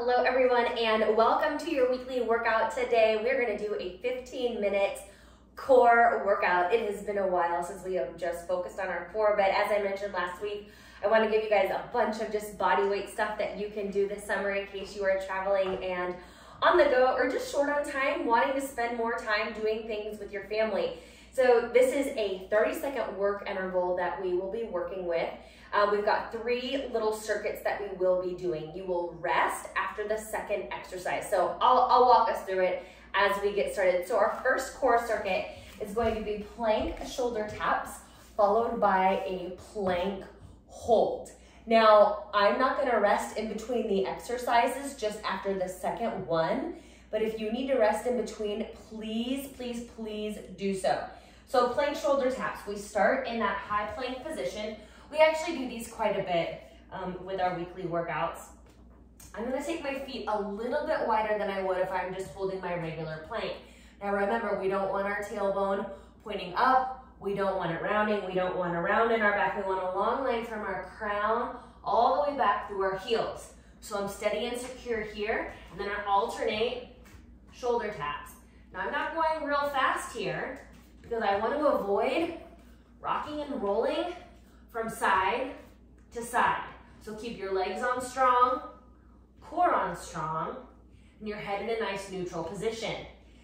Hello everyone and welcome to your weekly workout. Today we're going to do a 15-minute core workout. It has been a while since we have just focused on our core, but as I mentioned last week, I want to give you guys a bunch of just body weight stuff that you can do this summer in case you are traveling and on the go or just short on time, wanting to spend more time doing things with your family. So this is a 30-second work interval that we will be working with. We've got 3 little circuits that we will be doing. You will rest after the second exercise. So I'll walk us through it as we get started. So our first core circuit is going to be plank shoulder taps followed by a plank hold. Now, I'm not going to rest in between the exercises just after the second one, but if you need to rest in between, please do so. So plank shoulder taps, we start in that high plank position. We actually do these quite a bit with our weekly workouts. I'm gonna take my feet a little bit wider than I would if I'm just holding my regular plank. Now remember, we don't want our tailbone pointing up, we don't want it rounding, we don't want to round in our back, we want a long line from our crown all the way back through our heels. So I'm steady and secure here, and then I alternate shoulder taps. Now I'm not going real fast here because I want to avoid rocking and rolling from side to side. So keep your legs on strong, core on strong, and your head in a nice neutral position.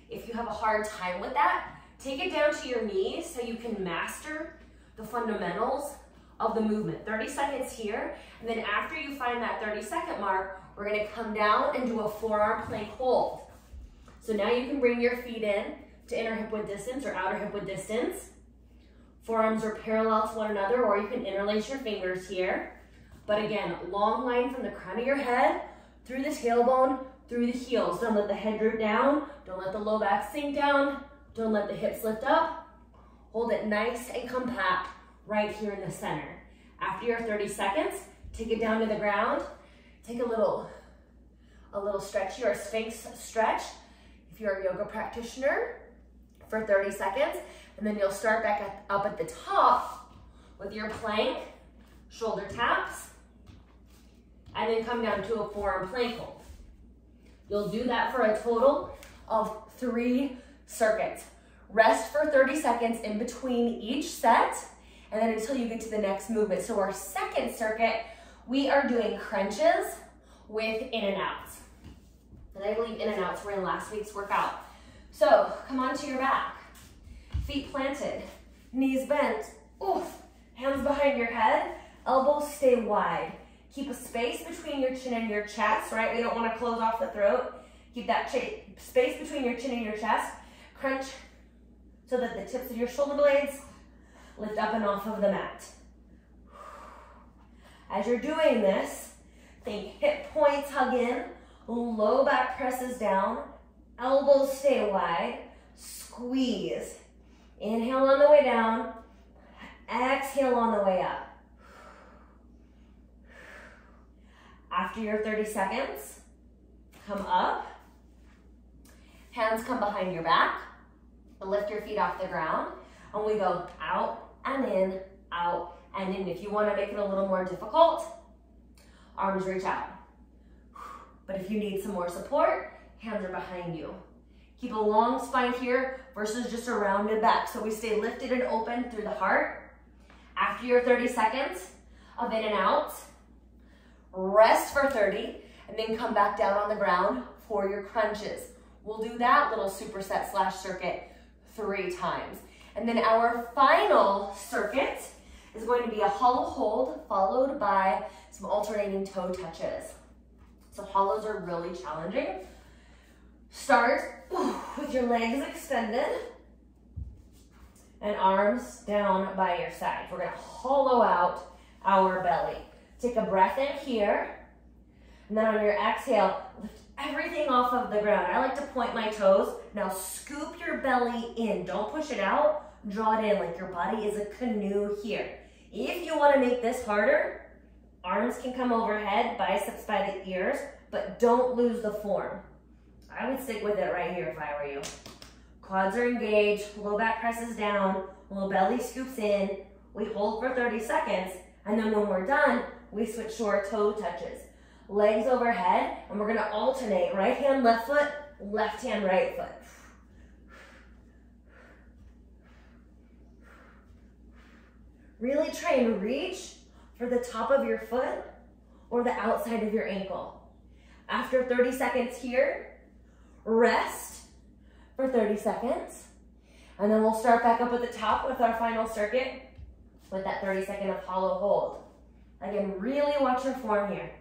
If you have a hard time with that, take it down to your knees so you can master the fundamentals of the movement. 30 seconds here, and then after you find that 30-second mark, we're gonna come down and do a forearm plank hold. So now you can bring your feet in to inner hip width distance or outer hip width distance. Forearms are parallel to one another, or you can interlace your fingers here. But again, long line from the crown of your head, through the tailbone, through the heels. Don't let the head droop down. Don't let the low back sink down. Don't let the hips lift up. Hold it nice and compact right here in the center. After your 30 seconds, take it down to the ground. Take a little stretch here, a Sphinx stretch. If you're a yoga practitioner, for 30 seconds. And then you'll start back up at the top with your plank, shoulder taps, and then come down to a forearm plank hold. You'll do that for a total of 3 circuits. Rest for 30 seconds in between each set, and then until you get to the next movement. So our second circuit, we are doing crunches with in and outs. And I believe in and outs were in last week's workout. So come onto your back. Feet planted, knees bent, oof, hands behind your head, elbows stay wide. Keep a space between your chin and your chest, right? We don't want to close off the throat. Keep that space between your chin and your chest. Crunch so that the tips of your shoulder blades lift up and off of the mat. As you're doing this, think hip points hug in, low back presses down, elbows stay wide, squeeze. Inhale on the way down, exhale on the way up. After your 30 seconds, come up, hands come behind your back, lift your feet off the ground, and we go out and in, out and in. If you want to make it a little more difficult, arms reach out. But if you need some more support, hands are behind you. Keep a long spine here versus just a rounded back. So we stay lifted and open through the heart. After your 30 seconds of in and out, rest for 30, and then come back down on the ground for your crunches. We'll do that little superset / circuit 3 times. And then our final circuit is going to be a hollow hold followed by some alternating toe touches. So hollows are really challenging. Start with your legs extended and arms down by your side. We're gonna hollow out our belly. Take a breath in here, and then on your exhale, lift everything off of the ground. I like to point my toes. Now scoop your belly in. Don't push it out, draw it in like your body is a canoe here. If you wanna make this harder, arms can come overhead, biceps by the ears, but don't lose the form. I would stick with it right here if I were you. Quads are engaged, low back presses down, low belly scoops in. We hold for 30 seconds, and then when we're done, we switch to our toe touches. legs overhead, and we're gonna alternate right hand, left foot, left hand, right foot. Really try and reach for the top of your foot or the outside of your ankle. After 30 seconds here, rest for 30 seconds. And then we'll start back up at the top with our final circuit with that 30-second of hollow hold. Again, really watch your form here.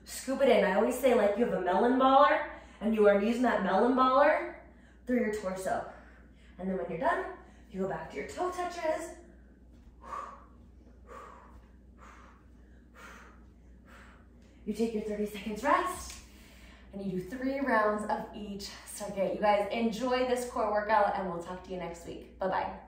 Scoop it in. I always say like you have a melon baller and you are using that melon baller through your torso. And then when you're done, you go back to your toe touches. You take your 30 seconds rest, and you do 3 rounds of each circuit. You guys enjoy this core workout, and we'll talk to you next week. Bye-bye.